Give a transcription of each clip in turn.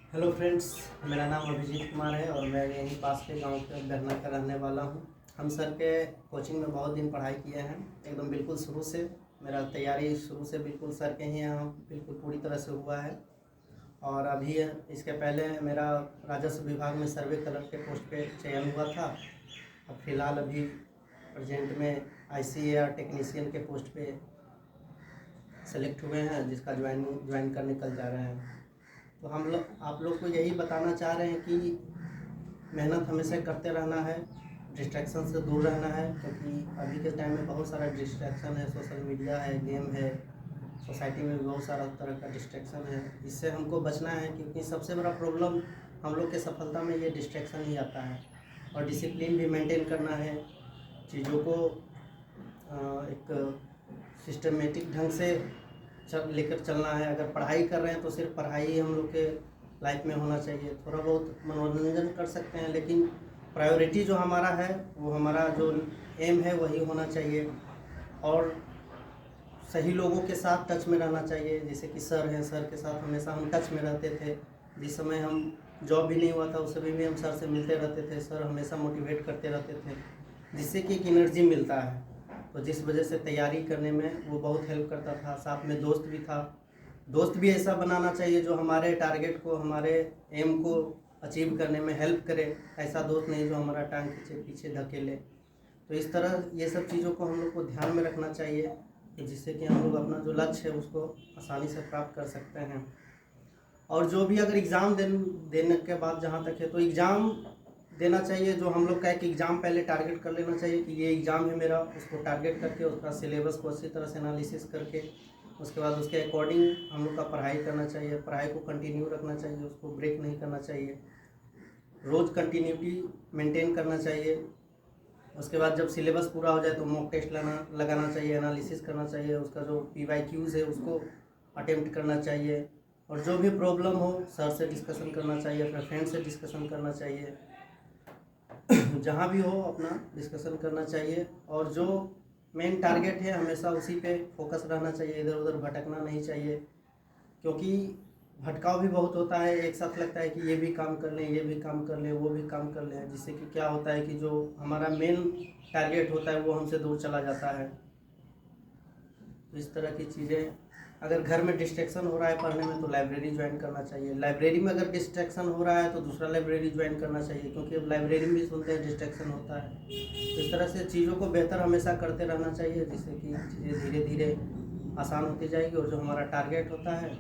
Hello friends, मेरा नाम अभिजीत कुमार है और मैं यहीं पास के गांव के बहना का रहने वाला हूं। हम सर के कोचिंग में बहुत दिन पढ़ाई किए हैं, एकदम बिल्कुल शुरू से। मेरा तैयारी शुरू से बिल्कुल सर के ही यहाँ बिल्कुल पूरी तरह से हुआ है। और अभी इसके पहले मेरा राजस्व विभाग में सर्वे क्लर्क के पोस्ट पे चयन हुआ था। अब फिलहाल अभी प्रेजेंट में ICAR टेक्नीशियन के पोस्ट पे सेलेक्ट हुए हैं, जिसका ज्वाइन करने कल जा रहे हैं। तो हम लोग आप लोग को यही बताना चाह रहे हैं कि मेहनत हमेशा करते रहना है, डिस्ट्रैक्शन से दूर रहना है, क्योंकि अभी के टाइम में बहुत सारा डिस्ट्रैक्शन है। सोशल मीडिया है, गेम है, सोसाइटी में भी बहुत सारा तरह का डिस्ट्रैक्शन है। इससे हमको बचना है, क्योंकि सबसे बड़ा प्रॉब्लम हम लोग के सफलता में ये डिस्ट्रैक्शन ही आता है। और डिसिप्लिन भी मेंटेन करना है, चीज़ों को एक सिस्टमेटिक ढंग से लेकर चलना है। अगर पढ़ाई कर रहे हैं तो सिर्फ पढ़ाई ही हम लोग के लाइफ में होना चाहिए। थोड़ा बहुत मनोरंजन कर सकते हैं, लेकिन प्रायोरिटी जो हमारा है, वो हमारा जो एम है वही होना चाहिए। और सही लोगों के साथ टच में रहना चाहिए। जैसे कि सर हैं, सर के साथ हमेशा हम टच में रहते थे। जिस समय हम जॉब भी नहीं हुआ था उस समय भी हम सर से मिलते रहते थे। सर हमेशा मोटिवेट करते रहते थे, जिससे कि एक एनर्जी मिलता है। तो जिस वजह से तैयारी करने में वो बहुत हेल्प करता था। साथ में दोस्त भी था। दोस्त भी ऐसा बनाना चाहिए जो हमारे टारगेट को, हमारे एम को अचीव करने में हेल्प करे। ऐसा दोस्त नहीं जो हमारा टांग खींचे, पीछे धकेले। तो इस तरह ये सब चीज़ों को हम लोग को ध्यान में रखना चाहिए, जिससे कि हम लोग अपना जो लक्ष्य है उसको आसानी से प्राप्त कर सकते हैं। और जो भी अगर एग्ज़ाम देने के बाद जहाँ तक है, तो एग्ज़ाम देना चाहिए। जो हम लोग का एक एग्ज़ाम पहले टारगेट कर लेना चाहिए कि ये एग्ज़ाम है मेरा, उसको टारगेट करके उसका सिलेबस को अच्छी तरह से एनालिसिस करके उसके बाद उसके अकॉर्डिंग हम लोग का पढ़ाई करना चाहिए। पढ़ाई को कंटिन्यू रखना चाहिए, उसको ब्रेक नहीं करना चाहिए। रोज़ कंटिन्यूटी मेंटेन करना चाहिए। उसके बाद जब सिलेबस पूरा हो जाए तो मॉक टेस्ट लगाना चाहिए, एनालिसिस करना चाहिए। उसका जो PYQs है उसको अटेम्प्ट करना चाहिए। और जो भी प्रॉब्लम हो सर से डिस्कशन करना चाहिए, अपने फ्रेंड से डिस्कशन करना चाहिए। जहाँ भी हो अपना डिस्कशन करना चाहिए। और जो मेन टारगेट है हमेशा उसी पे फोकस रहना चाहिए, इधर उधर भटकना नहीं चाहिए। क्योंकि भटकाव भी बहुत होता है। एक साथ लगता है कि ये भी काम कर लें, ये भी काम कर लें, वो भी काम कर लें, जिससे कि क्या होता है कि जो हमारा मेन टारगेट होता है वो हमसे दूर चला जाता है। तो इस तरह की चीज़ें, अगर घर में डिस्ट्रैक्शन हो रहा है पढ़ने में तो लाइब्रेरी ज्वाइन करना चाहिए। लाइब्रेरी में अगर डिस्ट्रैक्शन हो रहा है तो दूसरा लाइब्रेरी ज्वाइन करना चाहिए, क्योंकि अब लाइब्रेरी में भी सुनते हैं डिस्ट्रैक्शन होता है। तो इस तरह से चीज़ों को बेहतर हमेशा करते रहना चाहिए, जिससे कि चीज़ें धीरे धीरे आसान होती जाएगी और जो हमारा टारगेट होता है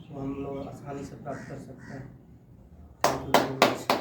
वो हम लोग आसानी से प्राप्त कर सकते हैं। Thank you very much.